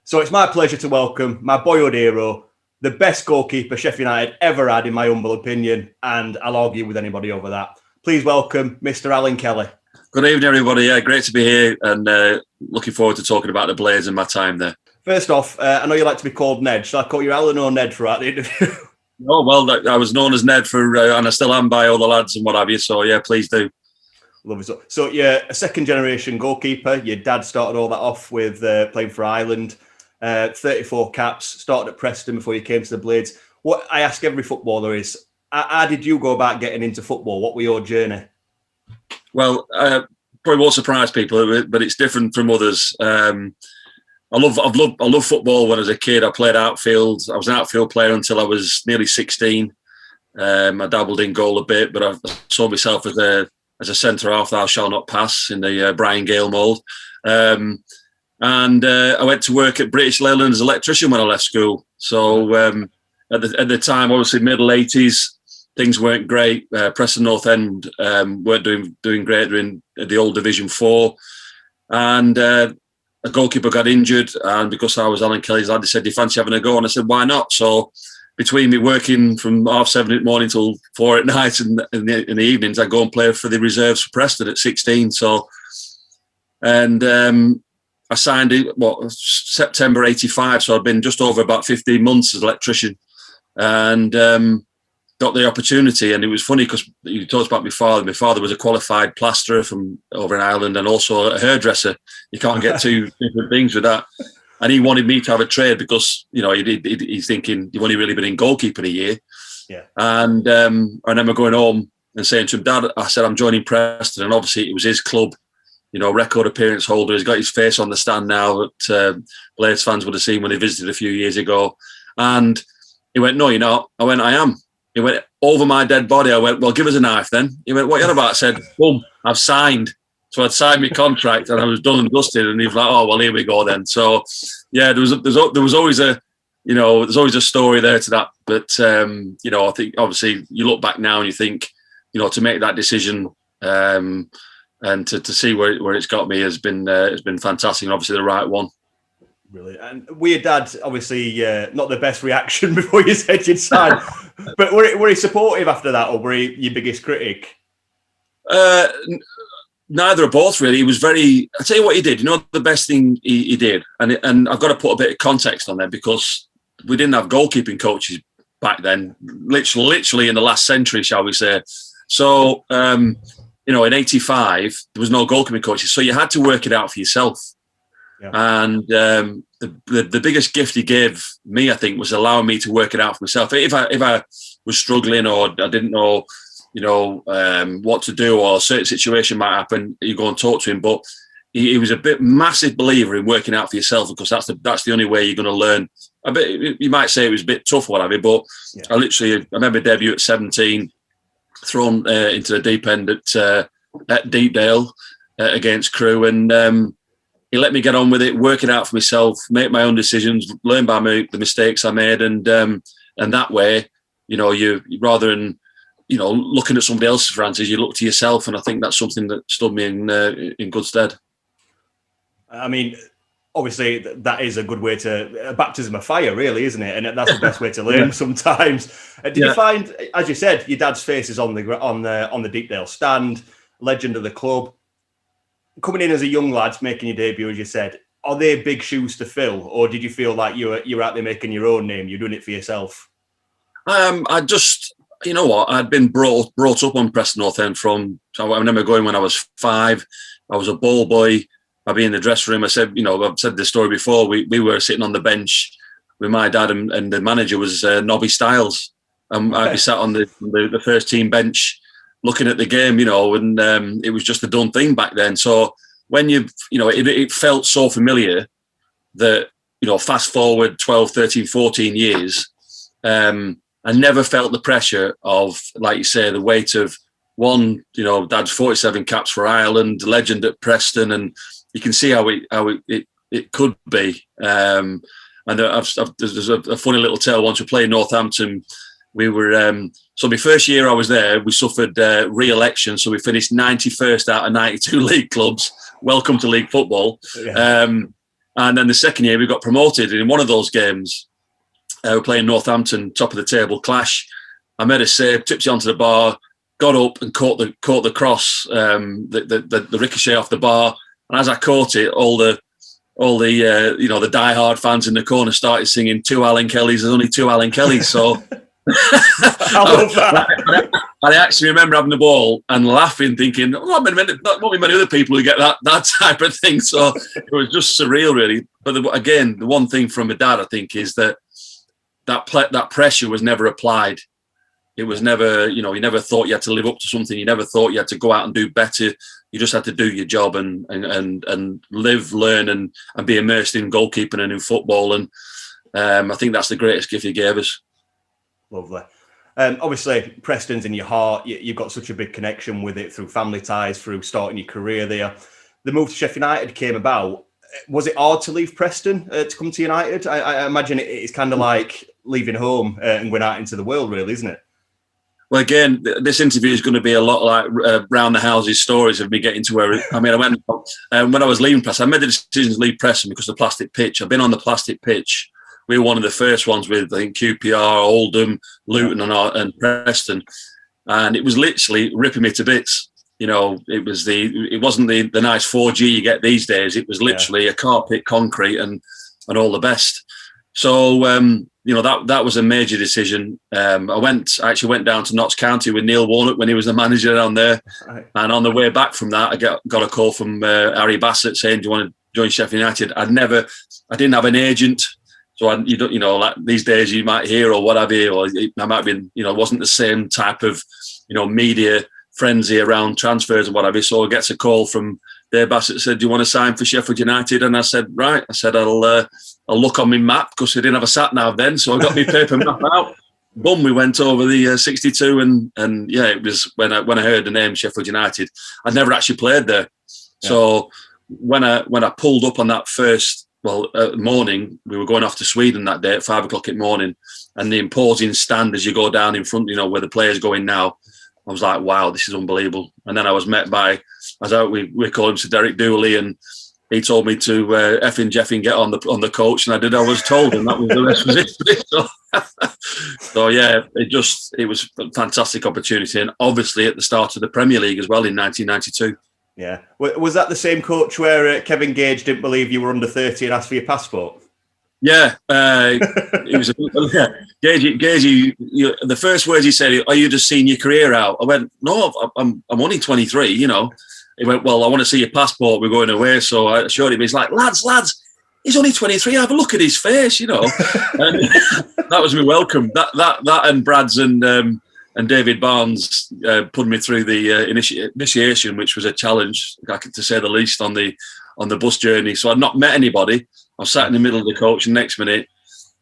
So it's my pleasure to welcome my boyhood hero, the best goalkeeper Sheffield United ever had, in my humble opinion, and I'll argue with anybody over that. Please welcome Mr. Alan Kelly. Good evening, everybody. Yeah, great to be here and looking forward to talking about the Blades and my time there. First off, I know you like to be called Ned. Shall I call you Alan or Ned throughout the interview? Oh, well, I was known as Ned and I still am by all the lads and what have you. So, yeah, please do. Lovely. So you're a second-generation goalkeeper. Your dad started all that off with playing for Ireland. 34 caps, started at Preston before you came to the Blades. What I ask every footballer is, how did you go about getting into football? What were your journey? Well, probably won't surprise people, but it's different from others. I love football when I was a kid. I played outfield. I was an outfield player until I was nearly 16. I dabbled in goal a bit, but I saw myself as a centre half, thou shalt not pass, in the Brian Gale mould. And I went to work at British Leyland as an electrician when I left school. So at the time, obviously middle 80s, things weren't great. Preston North End weren't doing great. They're in the old Division 4. And a goalkeeper got injured. And because I was Alan Kelly's lad, they said, do you fancy having a go? And I said, why not? So between me working from 7:30 in the morning till 4 at night and in the evenings, I'd go and play for the reserves for Preston at 16. So, and I signed it, September 85. So I'd been just over about 15 months as an electrician and got the opportunity. And it was funny because you talked about my father. My father was a qualified plasterer from over in Ireland and also a hairdresser. You can't get two different things with that. And he wanted me to have a trade because, you know, he's thinking, you've only really been in goalkeeping a year. Yeah. And I remember going home and saying to him, Dad, I said, I'm joining Preston. And obviously it was his club. You know, record appearance holder. He's got his face on the stand now that Blades fans would have seen when they visited a few years ago. And he went, no, you're not. I went, I am. He went, over my dead body. I went, well, give us a knife then. He went, what are you on about? I said, boom, I've signed. So I'd signed my contract and I was done and dusted. And he was like, oh, well, here we go then. So, yeah, there was always a story there to that. But, you know, I think obviously you look back now and you think, you know, to make that decision and to see where it's got me has been fantastic and obviously the right one. Brilliant. And with your dad, obviously not the best reaction before you said you'd sign, but were he supportive after that, or were he your biggest critic? Neither or both, really. He was very. I tell you what he did. You know, the best thing he did, and I've got to put a bit of context on there because we didn't have goalkeeping coaches back then. Literally in the last century, shall we say? So. You know, in 85, there was no goalkeeping coaches, so you had to work it out for yourself. Yeah. And the biggest gift he gave me, I think, was allowing me to work it out for myself. If I was struggling or I didn't know, you know, what to do or a certain situation might happen, you go and talk to him. But he was a massive believer in working out for yourself because that's the only way you're going to learn. A bit, you might say it was a bit tough, what have you, but yeah. I remember debut at 17. Thrown into the deep end at Deepdale against Crewe, and he let me get on with it, work it out for myself, make my own decisions, learn by the mistakes I made, and that way, you know, you rather than, you know, looking at somebody else's answers, you look to yourself, and I think that's something that stood me in good stead. I mean, obviously, that is a good way a baptism of fire, really, isn't it? And that's the best way to learn yeah. sometimes. Did you find, as you said, your dad's face is on the Deepdale stand, legend of the club. Coming in as a young lad, making your debut, as you said, are they big shoes to fill, or did you feel like you're out there making your own name? You're doing it for yourself? I just, you know what, I'd been brought up on Preston North End so I remember going when I was 5. I was a ball boy. I'd be in the dressing room. I said, you know, I've said this story before. We were sitting on the bench with my dad and the manager was Nobby Stiles. And I'd be sat on the first team bench looking at the game, you know, and it was just a done thing back then. So when you know, it felt so familiar that, you know, fast forward 12, 13, 14 years, I never felt the pressure of, like you say, the weight of one, you know, dad's 47 caps for Ireland, legend at Preston, and you can see how it could be. And there's a funny little tale. Once we played Northampton, we were so my first year I was there, we suffered re-election, so we finished 91st out of 92 league clubs. Welcome to league football. Yeah. And then the second year we got promoted. And in one of those games, we were playing Northampton, top of the table clash. I made a save, tipped it onto the bar, got up and caught the cross, the ricochet off the bar. And as I caught it, all the the diehard fans in the corner started singing 2 Alan Kellys. There's only 2 Alan Kellys. So I love that. I actually remember having the ball and laughing, thinking, "Oh, not many other people who get that type of thing." So it was just surreal, really. But again, the one thing from my dad, I think, is that pressure was never applied. It was never, he never thought you had to live up to something. He never thought you had to go out and do better. You just had to do your job and live, learn, and be immersed in goalkeeping and in football. And I think that's the greatest gift he gave us. Lovely. Obviously, Preston's in your heart. You've got such a big connection with it through family ties, through starting your career there. The move to Sheffield United came about. Was it hard to leave Preston to come to United? I imagine it's kind of like leaving home and going out into the world, really, isn't it? Well, again, this interview is going to be a lot like round the houses stories of me getting to where. I went when I was leaving Preston. I made the decision to leave Preston because of the plastic pitch. I've been on the plastic pitch. We were one of the first ones with, I think, QPR, Oldham, Luton, and Preston, and it was literally ripping me to bits. It wasn't the nice 4G you get these days. It was literally a carpet, concrete, and all the best. So that was a major decision. I actually went down to Notts County with Neil Warnock when he was the manager down there, right. And on the way back from that, I got a call from Harry Bassett saying, "Do you want to join Sheffield United?" I didn't have an agent. So like these days you might hear or whatever, or I might be, it wasn't the same type of, media frenzy around transfers and whatever. So I gets a call from Dave Bassett, said, "Do you want to sign for Sheffield United?" And I said, "Right." I said, I'll look on my map, because I didn't have a sat nav then. So I got my paper map out. Boom, we went over the 62, and it was when I heard the name Sheffield United. I'd never actually played there. Yeah. So when I pulled up on that first morning, we were going off to Sweden that day at 5 o'clock in the morning, and the imposing stand as you go down in front, where the players go in now, I was like, wow, this is unbelievable. And then I was met by, we call him Sir Derek Dooley, and he told me to effing Jeffing get on the coach, and I did. I was told, and that was the rest was history. So yeah, it was a fantastic opportunity, and obviously at the start of the Premier League as well in 1992. Yeah. Was that the same coach where Kevin Gage didn't believe you were under 30 and asked for your passport? Yeah. It was Gage, the first words he said, "Are you just seeing your career out?" I went, "No, I'm only 23, He went, "Well, I want to see your passport. We're going away." So I showed him. He's like, lads, he's only 23. Have a look at his face, And that was my welcome. That and Brad's and David Barnes put me through the initiation, which was a challenge, to say the least, on the bus journey. So I'd not met anybody. I was sat in the middle of the coach, and next minute,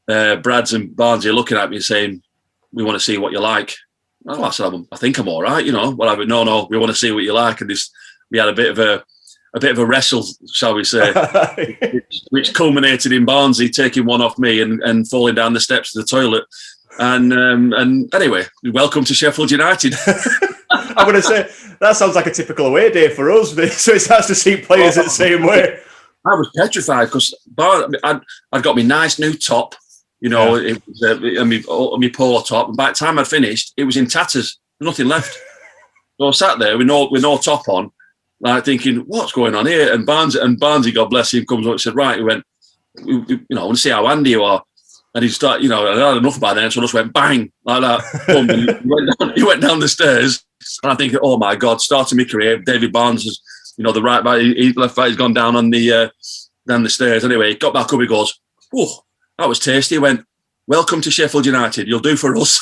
Brad's and Barnes are looking at me saying, "We want to see what you like." Oh, I said, "I think I'm all right, Whatever. No, we want to see what you like." And we had a bit of a wrestle, shall we say, which culminated in Barnsley taking one off me and falling down the steps of the toilet. And anyway, welcome to Sheffield United. I'm going to say, that sounds like a typical away day for us. So it's nice to see players the same way. I was petrified because I'd got my nice new top, it was my polo top. And by the time I'd finished, it was in tatters, nothing left. So I sat there with no top on, like thinking, what's going on here? And Barnesy, God bless him, comes up and said, "Right," he went, "I want to see how handy you are." And he started, I had enough by then, so I just went bang, like that. Boom, he went down the stairs, and I think, oh my God, starting my career, David Barnes is, the right back, left back, he's gone down on the stairs. Anyway, he got back up, he goes, "Oh, that was tasty." He went, "Welcome to Sheffield United, you'll do for us."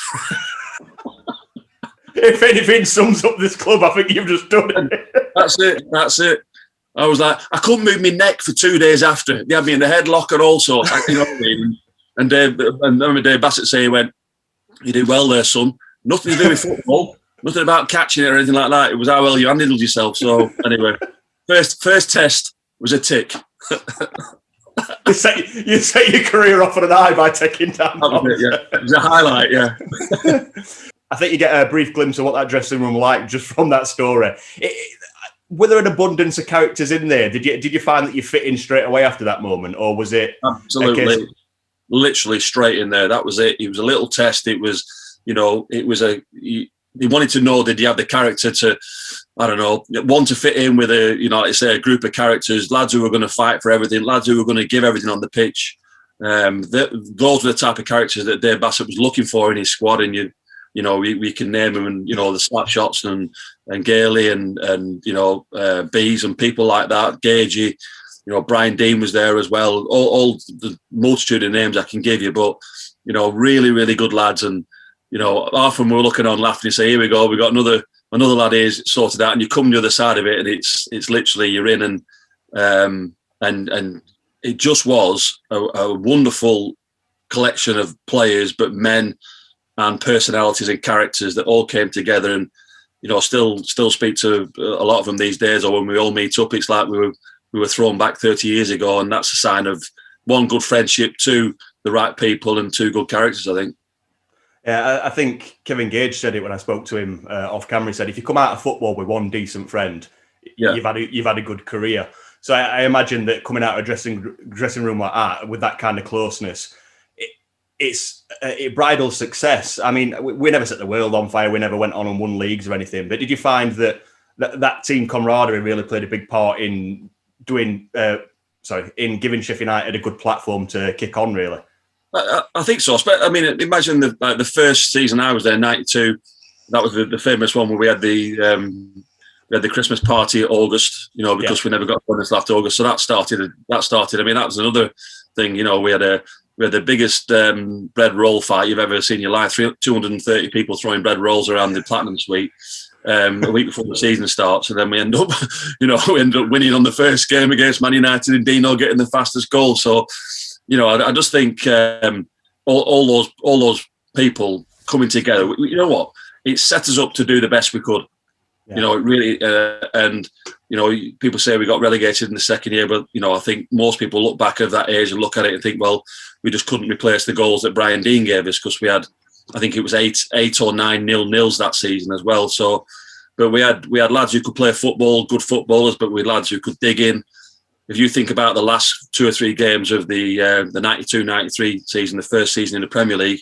If anything sums up this club, I think you've just done it. That's it. I was like, I couldn't move my neck for 2 days after. They had me in the headlock and all sorts. What I mean? And Dave Bassett say, he went, "You did well there, son. Nothing to do with football. Nothing about catching it or anything like that. It was how well you handled yourself." So anyway, first test was a tick. You set your career off on an high by taking down. It was a highlight, yeah. I think you get a brief glimpse of what that dressing room was like just from that story. were there an abundance of characters in there? Did you find that you fit in straight away after that moment, or was it absolutely, literally straight in there? That was it. It was a little test. It was, he wanted to know, did you have the character to, I don't know, want to fit in with a group of characters, lads who were going to fight for everything, lads who were going to give everything on the pitch. Those were the type of characters that Dave Bassett was looking for in his squad, and we can name them, and the Slapshots and Gailey and Bees and people like that, Gagey, Brian Dean was there as well. All the multitude of names I can give you, but really, really good lads. And often we're looking on laughing and say, here we go, we got another lad here sorted out, and you come to the other side of it, and it's literally you're in, and it just was a wonderful collection of players, but men and personalities and characters that all came together. And still speak to a lot of them these days, or when we all meet up, it's like we were thrown back 30 years ago, and that's a sign of one, good friendship, two, the right people, and two, good characters, I think. Yeah, I think Kevin Gage said it when I spoke to him off camera. He said, if you come out of football with one decent friend, you've had a good career. So I imagine that coming out of a dressing room like that, with that kind of closeness, it bridles success. I mean, we never set the world on fire. We never went on and won leagues or anything. But did you find that team camaraderie really played a big part in giving Sheffield United a good platform to kick on, really? I think so. I mean, imagine the first season I was there, '92. That was the famous one where we had the Christmas party at August. Because we never got bonus after August. So that started. I mean, that was another thing. We had the biggest bread roll fight you've ever seen in your life. 230 people throwing bread rolls around the Platinum Suite a week before the season starts, and then we end up winning on the first game against Man United, and Dino getting the fastest goal. So. I just think all those people coming together. You know what? It set us up to do the best we could. Yeah. It really. And people say we got relegated in the second year, but I think most people look back at that age and look at it and think, well, we just couldn't replace the goals that Brian Dean gave us, because we had, I think it was 8 or 9 nil-nils that season as well. So, but we had lads who could play football, good footballers, but we had lads who could dig in. If you think about the last 2 or 3 games of the 92-93 season, the first season in the Premier League,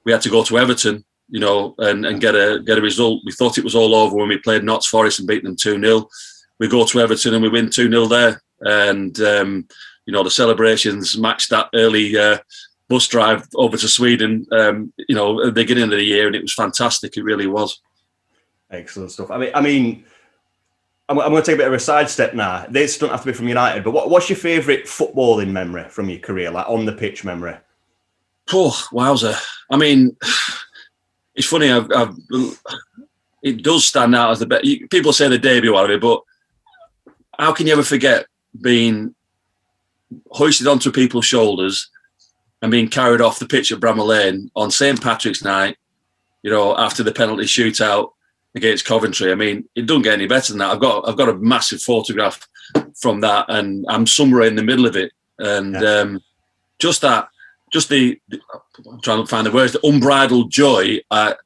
we had to go to Everton, and get a result. We thought it was all over when we played Notts Forest and beat them 2-0. We go to Everton and we win 2-0 there. And, the celebrations matched that early bus drive over to Sweden, at the beginning of the year, and it was fantastic. It really was. Excellent stuff. I mean, I'm going to take a bit of a sidestep now. This don't have to be from United, but what's your favourite footballing memory from your career, like on the pitch memory? Oh, wowzer. I mean, it's funny. It does stand out as the best. People say the debut out of it, but how can you ever forget being hoisted onto people's shoulders and being carried off the pitch at Bramall Lane on St. Patrick's night, after the penalty shootout against Coventry? I mean, it doesn't get any better than that. I've got a massive photograph from that, and I'm somewhere in the middle of it. And I'm trying to find the words, the unbridled joy at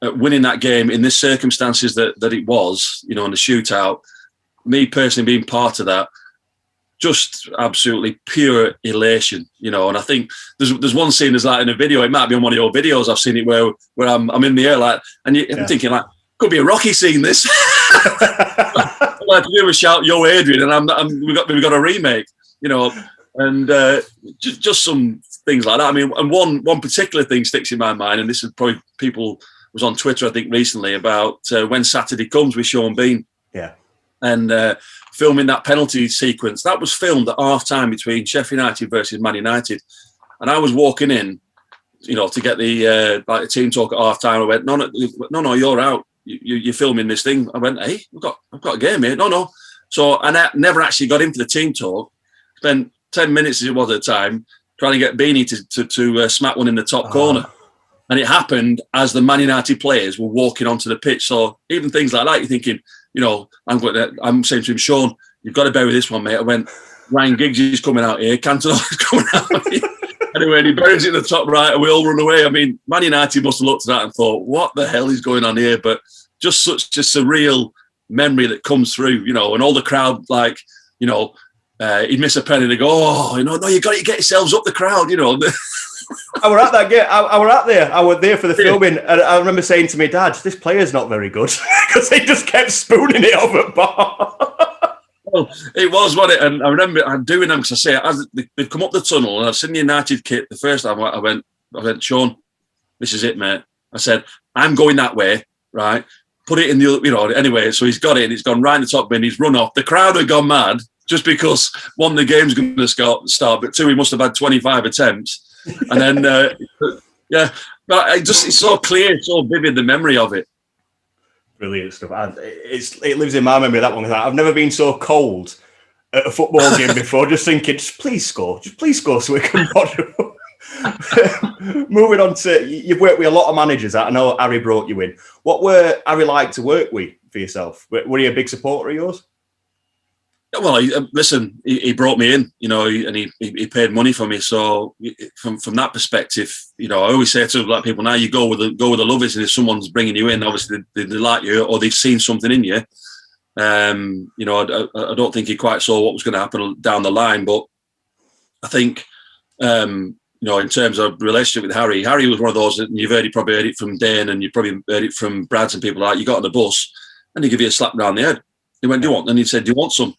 winning that game in the circumstances that it was, in the shootout. Me personally being part of that, just absolutely pure elation, and I think there's one scene there's like in a video. It might be on one of your videos. I've seen it where I'm in the air like, and I'm thinking like, could be a Rocky scene. This like to do a shout, "Yo, Adrian!" and we got a remake, and just some things like that. I mean, and one particular thing sticks in my mind, and this is probably people was on Twitter I think recently about When Saturday Comes with Sean Bean. Yeah, and. Filming that penalty sequence that was filmed at half time between Sheffield United versus Man United, and I was walking in, to get the team talk at half time. I went, no, you're out. You're filming this thing. I went, hey, I've got a game here. No. So I never actually got in for the team talk. Spent 10 minutes as it was at the time trying to get Beanie to smack one in the top corner, and it happened as the Man United players were walking onto the pitch. So even things like that, you're thinking. I'm saying to him, Sean, you've got to bury this one, mate. I went, Ryan Giggs is coming out here, Cantona is coming out here. Anyway, and he buries it in the top right, and we all run away. I mean, Man United must have looked at that and thought, what the hell is going on here? But just such a surreal memory that comes through, you know, and all the crowd, like, you know, he'd miss a penny and they go, oh, you know, no, you got to get yourselves up the crowd, you know. I were at that game. I were out there. I was there for the filming, and I remember saying to my dad, "This player's not very good," because he just kept spooning it over bar. Well, it was, wasn't it? And I remember I'm doing them because I say, as they've come up the tunnel, and I've seen the United kit the first time. I went, Sean, this is it, mate. I said, I'm going that way, right? Put it in the other, you know. Anyway, so he's got it, and it's gone right in the top bin. He's run off. The crowd had gone mad just because one, the game's going to start, but two, he must have had 25 attempts. And then, yeah, but it's so clear, so vivid, the memory of it. Brilliant stuff. It lives in my memory, that one. I've never been so cold at a football game before, just thinking, just please score so we can model. Moving on to, you've worked with a lot of managers. I know Harry brought you in. What were Harry like to work with for yourself? Were he a big supporter of yours? Well, listen, he brought me in, you know, and he paid money for me. So from that perspective, you know, I always say to black people, now you go with the lovers, and if someone's bringing you in, obviously they like you or they've seen something in you. You know, I don't think he quite saw what was going to happen down the line, but I think, you know, in terms of relationship with Harry was one of those, and you've probably heard it from Dane, and you probably heard it from Brad and people like that. You got on the bus and he give you a slap round the head. He went, do you want? And he said, do you want some?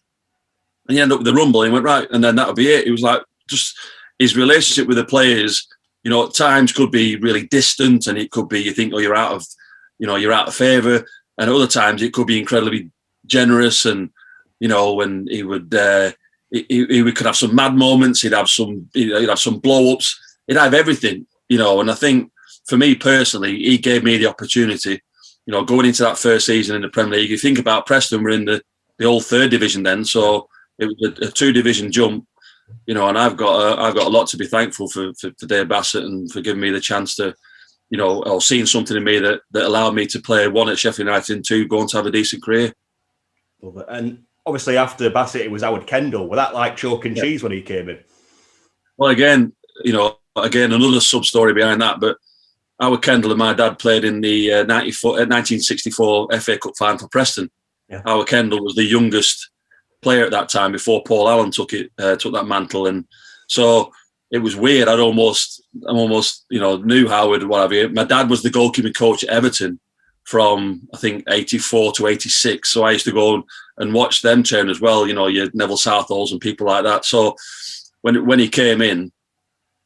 And he ended up with the rumble. He went, right. And then that'll be it. It was like just his relationship with the players, you know, at times could be really distant, and it could be, you think, oh, you're out of favour. And at other times it could be incredibly generous, and, you know, when he would, he could have some mad moments. He'd have some blow ups. He'd have everything, you know. And I think for me personally, he gave me the opportunity, you know, going into that first season in the Premier League. You think about Preston, we're in the old third division then. So it was a 2-division jump, you know, and I've got a lot to be thankful for Dave Bassett, and for giving me the chance to, you know, or seeing something in me that allowed me to play, one, at Sheffield United, and two, go on to have a decent career. Love it. And obviously after Bassett, it was Howard Kendall. Was that like chalk and cheese when he came in? Well, again, you know, another sub-story behind that, but Howard Kendall and my dad played in the 1964 FA Cup final for Preston. Yeah. Howard Kendall was the youngest player at that time before Paul Allen took that mantle, and so it was weird. I almost you know, knew Howard, whatever. My dad was the goalkeeping coach at Everton from, I think, 84 to 86, so I used to go and watch them train as well, you know, your Neville Southalls and people like that. So when he came in,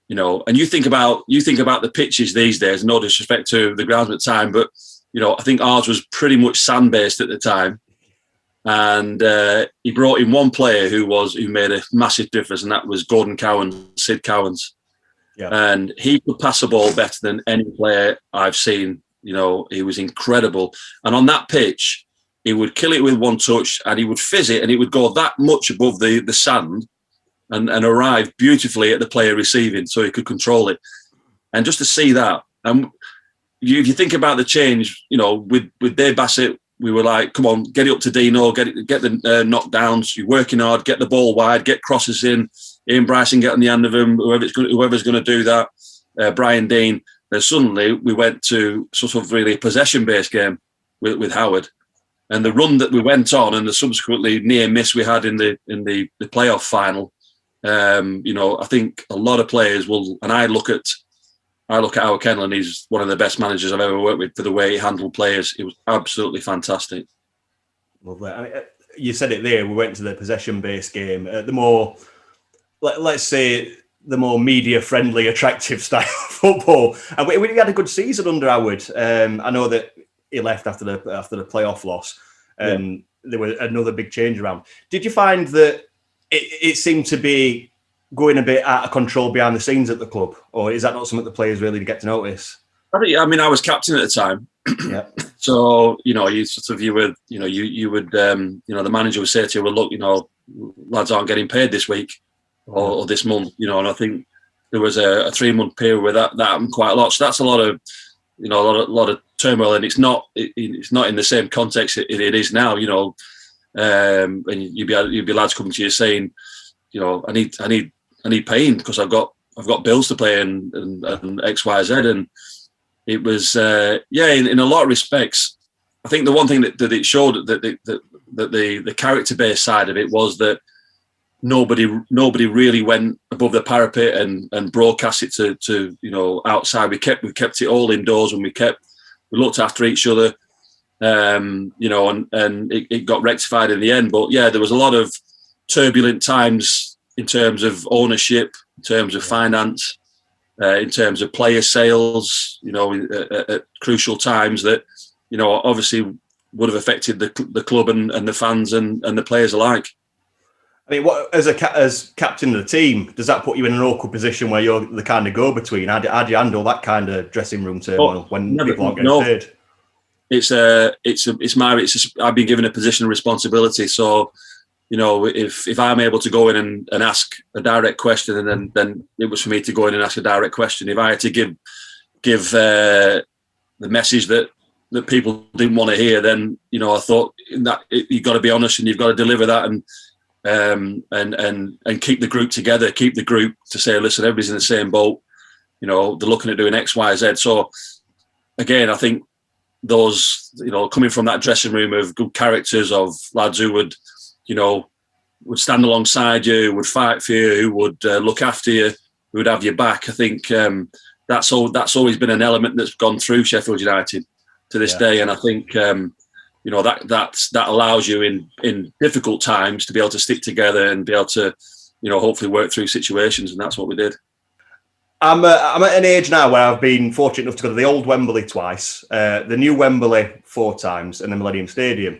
you know, and you think about the pitches these days, no disrespect to the grounds at the time, but, you know, I think ours was pretty much sand-based at the time. And he brought in one player who made a massive difference, and that was Sid Cowans. Yeah. And he could pass a ball better than any player I've seen. You know, he was incredible. And on that pitch, he would kill it with one touch, and he would fizz it, and it would go that much above the sand and arrive beautifully at the player receiving, so he could control it. And just to see that, and if you think about the change, you know, with Dave Bassett, we were like, come on, get it up to Dino, get the knockdowns. You're working hard, get the ball wide, get crosses in. Ian Bryson get on the end of him, whoever's going to do that. Brian Dean. Then suddenly we went to sort of really a possession-based game with Howard, and the run that we went on, and the subsequently near miss we had in the playoff final. You know, I think a lot of players will, and I look at Howard Kendall, and he's one of the best managers I've ever worked with for the way he handled players. It was absolutely fantastic. Lovely. I mean, you said it there. We went to the possession-based game. The more, let's say, the more media-friendly, attractive style of football. And we had a good season under Howard. I know that he left after the playoff loss. There was another big change around. Did you find that it seemed to be going a bit out of control behind the scenes at the club, or is that not something the players really get to notice? I mean, I was captain at the time, yeah. So you know, you would the manager would say to you, well, look, you know, lads aren't getting paid this week or this month, you know, and I think there was a 3-month period where that happened quite a lot. So that's a lot of, you know, a lot of turmoil, and it's not in the same context it is now, you know, and you'd be lads coming to you saying, you know, I need paying because I've got bills to pay and X, Y, Z. And it was, in a lot of respects, I think the one thing that it showed that the character-based side of it was that nobody really went above the parapet and broadcast it to outside. We kept it all indoors, and we looked after each other, and it got rectified in the end. But yeah, there was a lot of turbulent times in terms of ownership, in terms of finance, in terms of player sales, at crucial times that, obviously would have affected the club and the fans and the players alike. I mean, what as captain of the team, does that put you in an awkward position where you're the kind of go-between? How do you handle that kind of dressing room turmoil when people aren't getting paid? I've been given a position of responsibility, so if I'm able to go in and ask a direct question, and then it was for me to go in and ask a direct question. If I had to give the message that people didn't want to hear, then I thought that you've got to be honest and you've got to deliver that, and keep the group together, keep the group to say, listen, everybody's in the same boat. They're looking at doing X, Y, Z. So again, I think those, coming from that dressing room of good characters, of lads who would stand alongside you, who would fight for you, who would look after you, who would have your back. I think that's always been an element that's gone through Sheffield United to this day, and I think that allows you in difficult times to be able to stick together and be able to hopefully work through situations, and that's what we did. I'm at an age now where I've been fortunate enough to go to the old Wembley twice, the new Wembley 4 times, and the Millennium Stadium.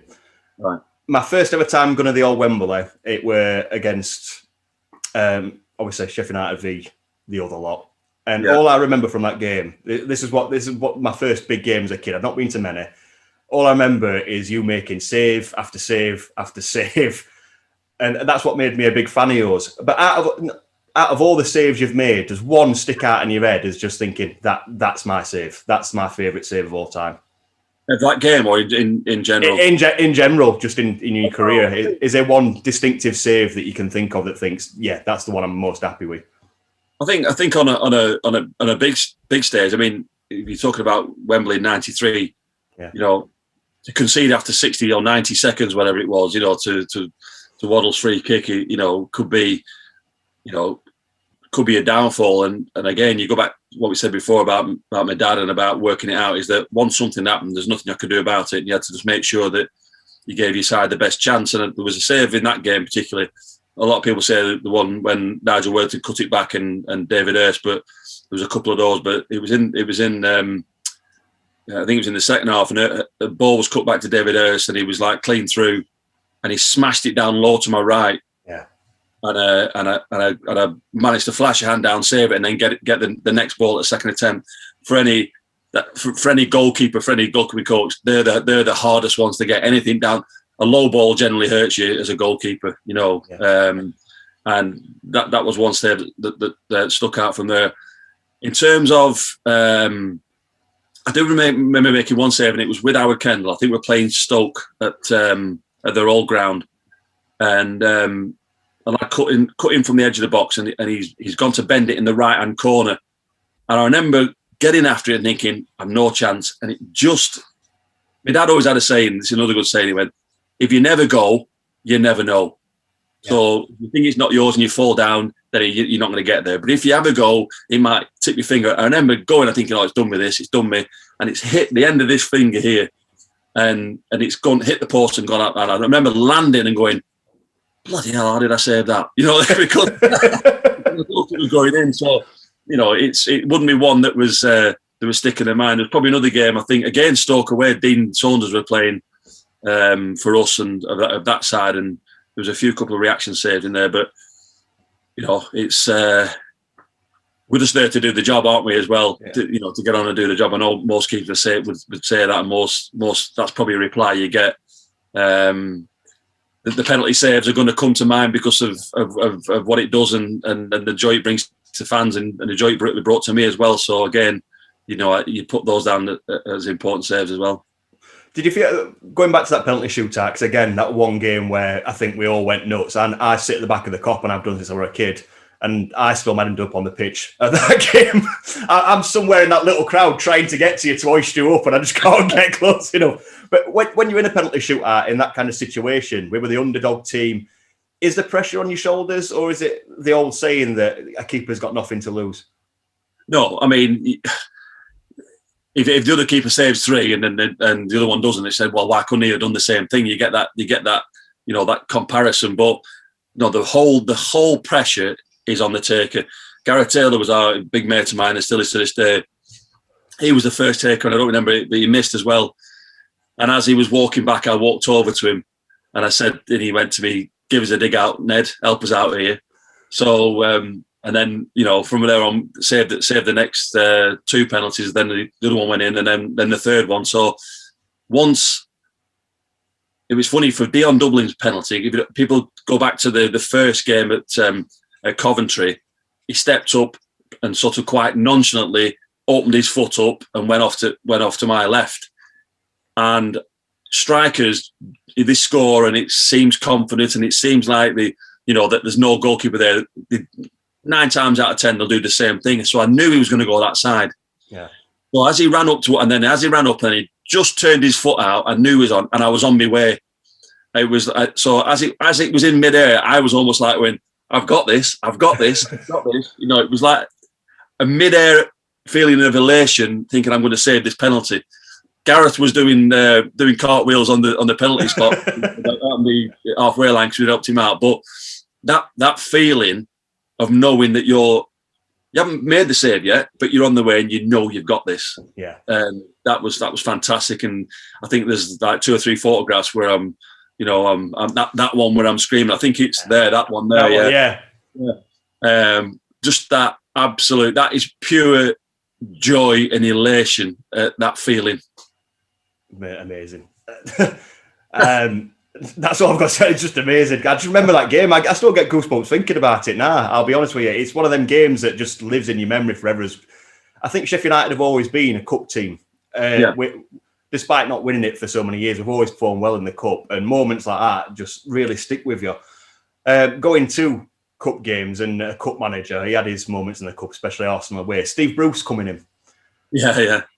Right. My first ever time going to the old Wembley, it were against obviously Sheffield United v the other lot. And all I remember from that game, this is what my first big game as a kid. I've not been to many. All I remember is you making save after save after save, and that's what made me a big fan of yours. But out of all the saves you've made, does one stick out in your head as just thinking that's my save, that's my favourite save of all time? Of that game, or in general? In general, just in your career, is there one distinctive save that you can think of that thinks, yeah, that's the one I'm most happy with? I think on a big stage. I mean, if you're talking about Wembley in '93, to concede after 60 or 90 seconds, whatever it was, to Waddle's free kick, could be a downfall. And again, you go back to what we said before about my dad and about working it out, is that once something happened, there's nothing I could do about it. And you had to just make sure that you gave your side the best chance. And there was a save in that game particularly. A lot of people say the one when Nigel Worthington cut it back and David Hurst, but there was a couple of those. But it was in I think it was in the second half, and the ball was cut back to David Hurst, and he was like clean through, and he smashed it down low to my right. Yeah. And I managed to flash a hand down, save it, and then get the next ball at a second attempt. For any goalkeeper, for any goalkeeping coach, they're the hardest ones to get. Anything down, a low ball generally hurts you as a goalkeeper, and that was one save that stuck out from there. In terms of, I do remember making one save, and it was with Howard Kendall. I think we're playing Stoke at their old ground, and I cut him from the edge of the box, and he's gone to bend it in the right hand corner, and I remember getting after it and thinking, I've no chance. And it just, my dad always had a saying, this is another good saying, he went, if you never go, you never know. Yeah. So if you think it's not yours and you fall down, then you're not going to get there. But if you have a go, it might tip your finger. I remember going and thinking, it's done with this, it's done me. And it's hit the end of this finger here. And it's gone, hit the post and gone up. And I remember landing and going, bloody hell, how did I save that? Because it was going in. So, it wouldn't be one that was sticking in mind. There's probably another game, I think, again, Stoke away, Dean Saunders were playing for us and of that side. And there was a couple of reactions saved in there. But, it's we're just there to do the job, aren't we, as well? Yeah. To get on and do the job. I know most keepers would say that, and most that's probably a reply you get. The penalty saves are going to come to mind because of what it does and the joy it brings to fans and the joy it brought to me as well. So again, you put those down as important saves as well. Did you feel, going back to that penalty shootout, because again, that one game where I think we all went nuts, and I sit at the back of the Kop, and I've done this since I was a kid, and I still managed up on the pitch at that game. I'm somewhere in that little crowd trying to get to you to hoist you up, and I just can't get close enough. But when you're in a penalty shootout in that kind of situation, we were the underdog team, is the pressure on your shoulders, or is it the old saying that a keeper's got nothing to lose? No, I mean, if the other keeper saves 3 and the other one doesn't, they said, well, why couldn't he have done the same thing? You get that, that comparison. But no, the whole pressure is on the taker. Gareth Taylor was our big mate of mine and still is to this day. He was the first taker, and I don't remember it, but he missed as well. And as he was walking back, I walked over to him and I said, and he went to me, give us a dig out, Ned, help us out here. So, and then, from there on, saved the next 2 penalties. Then the other one went in, and then the third one. So once, it was funny for Dion Dublin's penalty. If people go back to the first game at Coventry, he stepped up and sort of quite nonchalantly opened his foot up and went off to my left. And strikers, they score, and it seems confident, and it seems like that there's no goalkeeper there. 9 times out of 10, they'll do the same thing. So I knew he was going to go that side. Yeah. Well, as he ran up and he just turned his foot out, I knew he was on, and I was on my way. It was so as it was in midair, I was almost like, when I've got this. It was like a midair feeling of elation, thinking I'm going to save this penalty. Gareth was doing cartwheels on the penalty spot on the halfway line because we'd helped him out. But that feeling of knowing that you haven't made the save yet, but you're on the way and you've got this. Yeah. That was fantastic. And I think there's like 2 or 3 photographs where I'm that one where I'm screaming. I think it's there, that one there. Just that absolute, that is pure joy and elation, that feeling. Amazing. That's all I've got to say. It's just amazing. I just remember that game. I still get goosebumps thinking about it now. I'll be honest with you. It's one of them games that just lives in your memory forever. I think Sheffield United have always been a cup team. Despite not winning it for so many years, we've always performed well in the cup. And moments like that just really stick with you. Going to cup games and a cup manager, he had his moments in the cup, especially Arsenal away. Steve Bruce coming in. Yeah.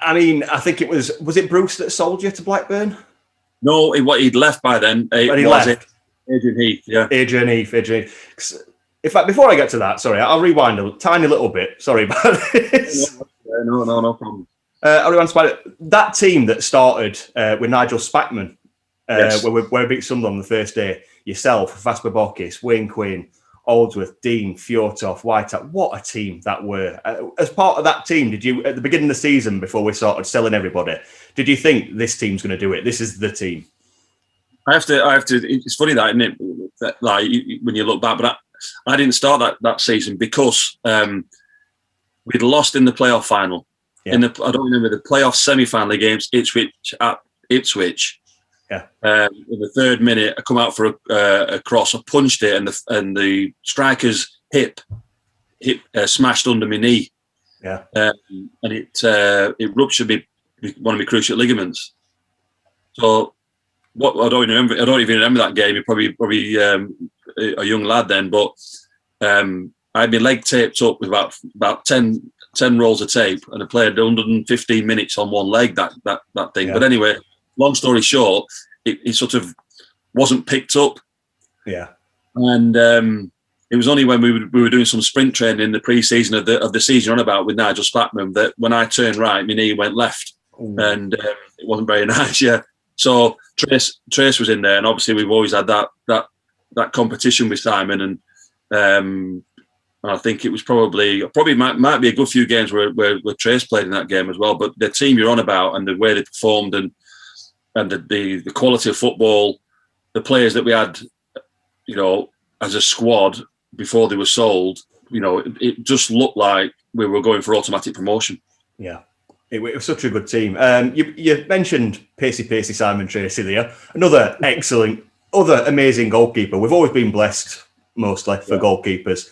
I mean, I think it was it Bruce that sold you to Blackburn? No, he'd left by then. He left. Adrian Heath, yeah. Adrian Heath. In fact, before I get to that, sorry, I'll rewind a tiny little bit. Sorry about this. No problem. I'll rewind that team that started with Nigel Spackman, yes. where we beat Sunderland on the first day. Yourself, Vasper Bokis, Wayne Quinn, Oldsworth, Dean, Fjortoff, Whiteout. What a team that were. As part of that team, did you, at the beginning of the season, before we started selling everybody, did you think this team's going to do it? This is the team? I have to. It's funny that, isn't it? That, like, when you look back, but I didn't start that season because we'd lost in the playoff final. Yeah. I don't remember the playoff semi-final against Ipswich. Yeah. In the 3rd minute, I come out for a cross. I punched it, and the striker's hip smashed under my knee. Yeah. And it ruptured one of my cruciate ligaments. So I don't even remember that game. You're probably a young lad then, but I had my leg taped up with about 10 rolls of tape, and I played 115 minutes on one leg. That thing. Yeah. But anyway. Long story short, it sort of wasn't picked up. Yeah. And it was only when we were doing some sprint training in the pre-season of the season on about with Nigel Spackman that when I turned right, my knee went left. Ooh. And it wasn't very nice. Yeah. So Trace was in there, and obviously we've always had that competition with Simon, and I think it was probably might be a good few games where Trace played in that game as well. But the team you're on about and the way they performed and the quality of football, the players that we had, as a squad before they were sold, it just looked like we were going for automatic promotion. Yeah, it was such a good team. You mentioned Pacey Simon Tracy there. Another amazing goalkeeper. We've always been blessed mostly for goalkeepers.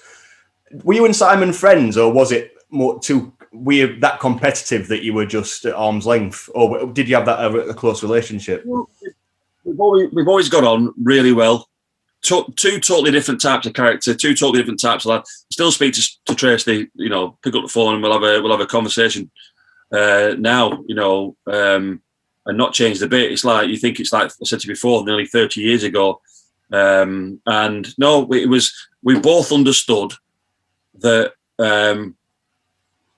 Were you and Simon friends, or was it more were that competitive that you were just at arm's length, or did you have a close relationship? We've always got on really well. two totally different types of character, two totally different types of lad. Still speak to Tracy, pick up the phone and we'll have a conversation now, and not change the bit. It's like, you think it's like I said to you before, nearly 30 years ago. And no, we both understood that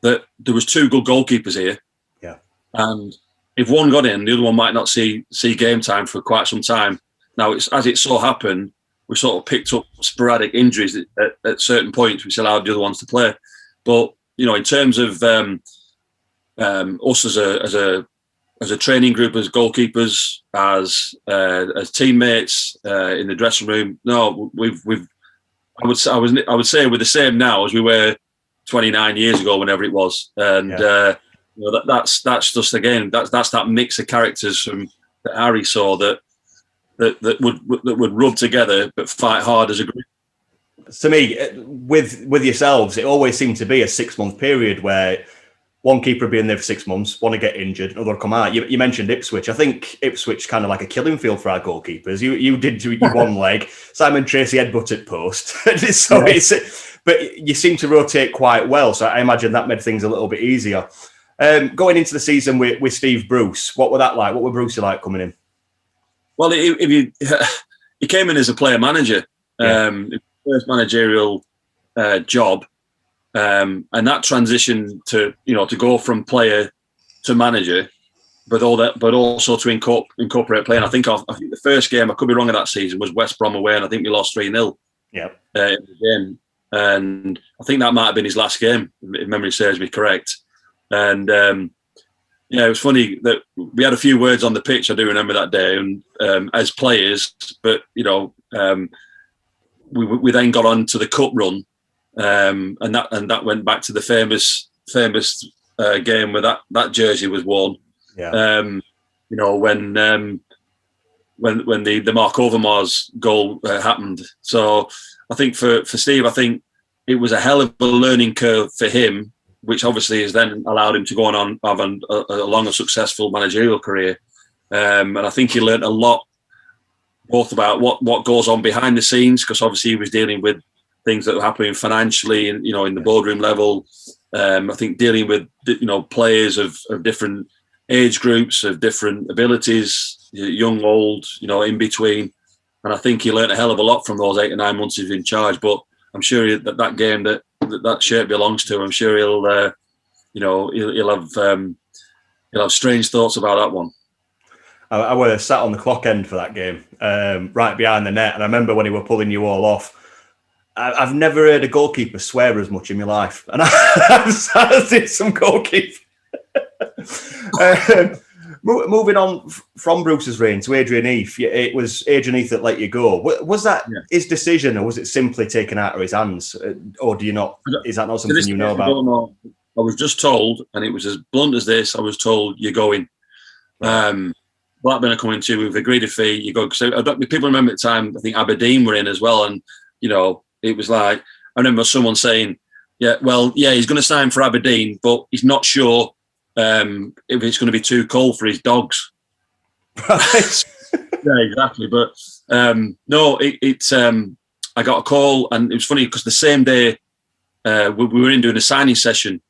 that there was two good goalkeepers here. Yeah. And if one got in, the other one might not see game time for quite some time. Now, as it so happened, we sort of picked up sporadic injuries at certain points, which allowed the other ones to play. But in terms of us as a training group, as goalkeepers, as teammates in the dressing room, no, I would say we're the same now as we were 29 years ago, whenever it was, and that's just, again, that's that mix of characters that Harry saw that would rub together but fight hard as a group. To me, with yourselves, it always seemed to be a 6-month period where one keeper would be in there for 6 months, one to get injured, another would come out. You mentioned Ipswich. I think Ipswich kind of like a killing field for our goalkeepers. You did your one leg. Simon Tracy headbutted post. But you seem to rotate quite well. So I imagine that made things a little bit easier. Going into the season with Steve Bruce, what were that like? What were Brucey like coming in? Well, he came in as a player manager, first managerial job, and that transition to go from player to manager, but also to incorporate play. And I think the first game, I could be wrong, of that season was West Brom away, and I think we lost 3-0. Yeah. In the game, and I think that might have been his last game, if memory serves me correct. And it was funny that we had a few words on the pitch. I do remember that day, and as players, but we then got on to the cup run, and that went back to the famous game where that jersey was worn. Yeah. When the Mark Overmars goal happened. So I think for Steve, I think it was a hell of a learning curve for him, which obviously has then allowed him to go on have a long and successful managerial career. And I think he learned a lot, both about what goes on behind the scenes, because obviously he was dealing with things that were happening financially and, in the boardroom level. I think dealing with, players of different age groups, of different abilities, young, old, in between. And I think he learned a hell of a lot from those 8 or 9 months he was in charge. But I'm sure that game that shirt belongs to, I'm sure he'll have strange thoughts about that one. I was sat on the clock end for that game, right behind the net, and I remember when he were pulling you all off. I've never heard a goalkeeper swear as much in my life, and I did some goalkeeping. Moving on from Bruce's reign to Adrian Heath, it was Adrian Heath that let you go. Was that his decision, or was it simply taken out of his hands, or do you not? Is that not something you know about? I was just told, and it was as blunt as this. I was told, "You're going." Blackburn are coming to. We've agreed a fee. You go. So people remember at the time. I think Aberdeen were in as well, and it was like, I remember someone saying, "Yeah, he's going to sign for Aberdeen, but he's not sure." If it's going to be too cold for his dogs. Right. Yeah, exactly. But no, I got a call, and it was funny because the same day we were in doing a signing session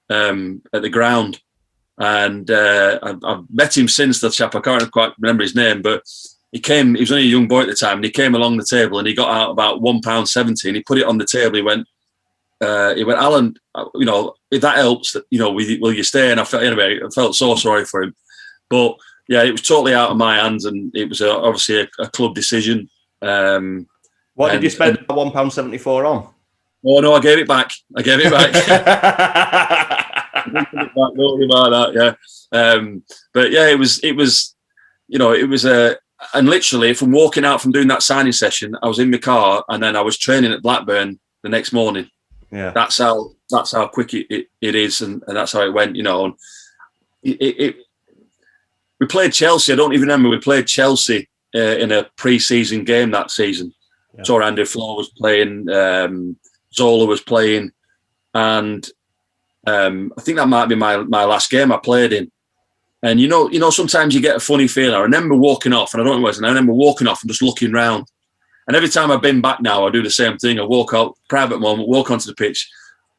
at the ground, and I've met him since, the chap. I can't quite remember his name, but he came. He was only a young boy at the time, and he came along the table, and he got out about £1.70, and he put it on the table. He went, Alan, if that helps, will you stay? And I felt so sorry for him. But yeah, it was totally out of my hands, and it was obviously a club decision. What did you spend £1.74 on? Oh no, I gave it back. Don't worry about that. Yeah, but yeah, it was, and literally from walking out from doing that signing session, I was in my car, and then I was training at Blackburn the next morning. Yeah, that's how quick it is, and that's how it went. And we played Chelsea. I don't even remember. We played Chelsea in a pre-season game that season. Yeah. So Andy Flo was playing, Zola was playing, and I think that might be my last game I played in. And sometimes you get a funny feeling. I remember walking off, and I don't know what it was, and I remember walking off and just looking round. And every time I've been back now, I do the same thing. I walk out, private moment, walk onto the pitch,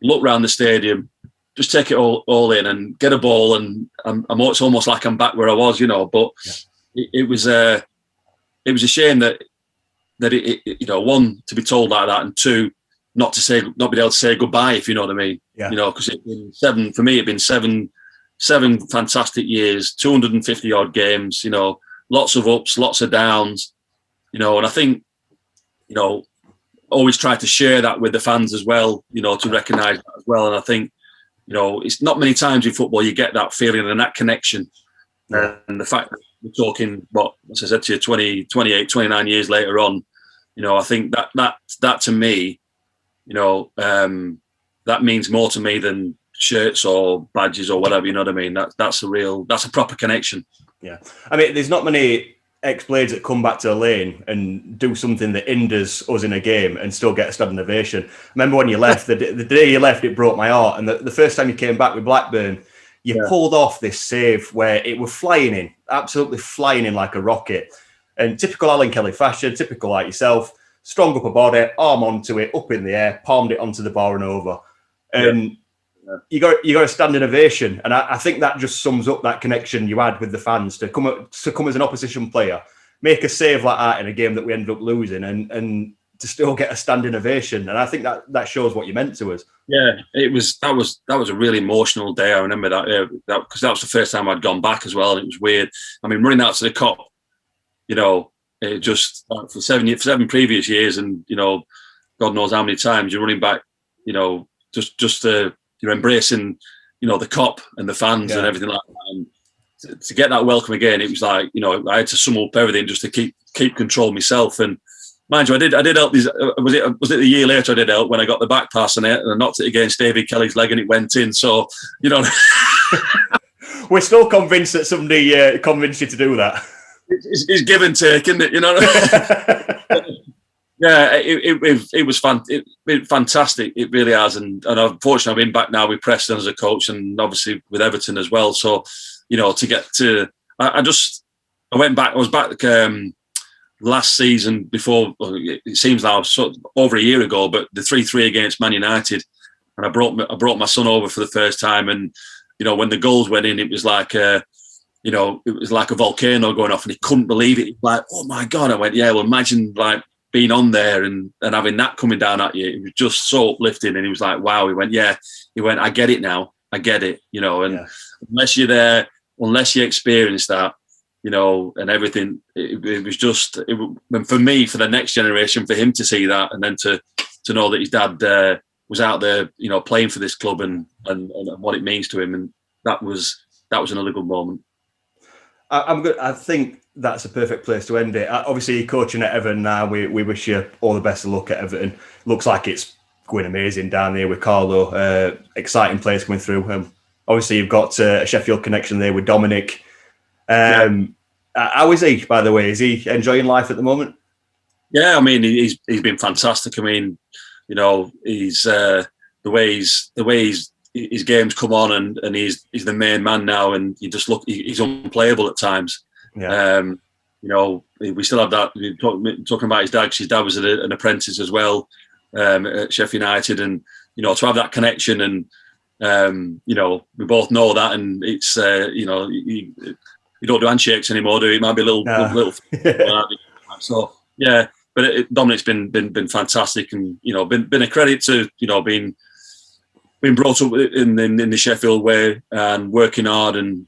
look around the stadium, just take it all in and get a ball. And it's almost like I'm back where I was, But it was a shame that it one, to be told like that, and two, not be able to say goodbye, if you know what I mean. Yeah. Because for me, it'd been seven fantastic years, 250 odd games, lots of ups, lots of downs, and I think, always try to share that with the fans as well, to recognise that as well. And I think, it's not many times in football you get that feeling and that connection. Yeah. And the fact that we're talking, as I said to you, 28, 29 years later on, I think that to me, that means more to me than shirts or badges or whatever, you know what I mean? That's a proper connection. Yeah. I mean, there's not many ex-players that come back to the lane and do something that hinders us in a game and still get a standing ovation. Remember when you left, the day you left, it broke my heart. And the first time you came back with Blackburn, you pulled off this save where it was absolutely flying in like a rocket. And typical Alan Kelly fashion, typical like yourself, strong upper body, arm onto it, up in the air, palmed it onto the bar and over. And you got a standing ovation, and I think that just sums up that connection you had with the fans to come as an opposition player, make a save like that in a game that we ended up losing, and to still get a standing ovation. And I think that shows what you meant to us. Yeah, that was a really emotional day. I remember that because that was the first time I'd gone back as well, and it was weird. I mean, running out to the Kop, it just for 7 previous years, and God knows how many times you're running back, just you're embracing, the Kop and the fans and everything like that. And to get that welcome again, it was like, I had to sum up everything just to keep control myself. And mind you, I did help these. Was it the year later I did help when I got the back pass and I knocked it against David Kelly's leg and it went in. So, we're still convinced that somebody convinced you to do that. It's give and take, isn't it? Yeah, it was fun. It fantastic. It really has. And unfortunately, I've been back now with Preston as a coach, and obviously with Everton as well. So, to get to, I went back. I was back last season before. It seems now sort of over a year ago, but the 3-3 against Man United, and I brought my son over for the first time, and when the goals went in, it was like. It was like a volcano going off, and he couldn't believe it. He was like, oh my God. I went, yeah, well, imagine like being on there and having that coming down at you. It was just so uplifting. And he was like, wow. He went, I get it now. I get it, and unless you're there, unless you experience that, and everything, it was just, for me, for the next generation, for him to see that, and then to know that his dad was out there, playing for this club and what it means to him. And that was another good moment. I'm good. I think that's a perfect place to end it. Obviously, you're coaching at Everton now. We wish you all the best of luck at Everton. Looks like it's going amazing down there with Carlo. Exciting players coming through. Obviously, you've got a Sheffield connection there with Dominic. How is he, by the way? Is he enjoying life at the moment? Yeah, I mean, he's been fantastic. I mean, he's the way his games come on, and he's the main man now, and you just look, he's unplayable at times. Yeah. We still have that. Talking about his dad, because his dad was an apprentice as well at Sheffield United, and to have that connection, and we both know that, and it's you don't do handshakes anymore, do you? It might be a little. So yeah, but Dominic's been fantastic, and been a credit to being brought up in the Sheffield way and working hard and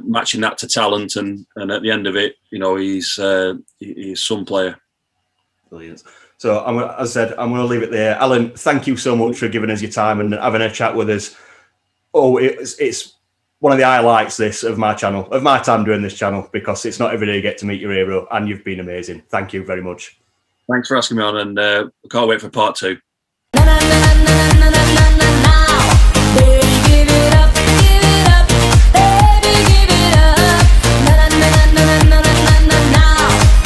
matching that to talent, and at the end of it, he's some player. Brilliant. So as I said, I'm going to leave it there. Alan, thank you so much for giving us your time and having a chat with us. Oh, it's one of the highlights of my time doing this channel, because it's not every day you get to meet your hero, and you've been amazing. Thank you very much. Thanks for asking me on, and I can't wait for part 2.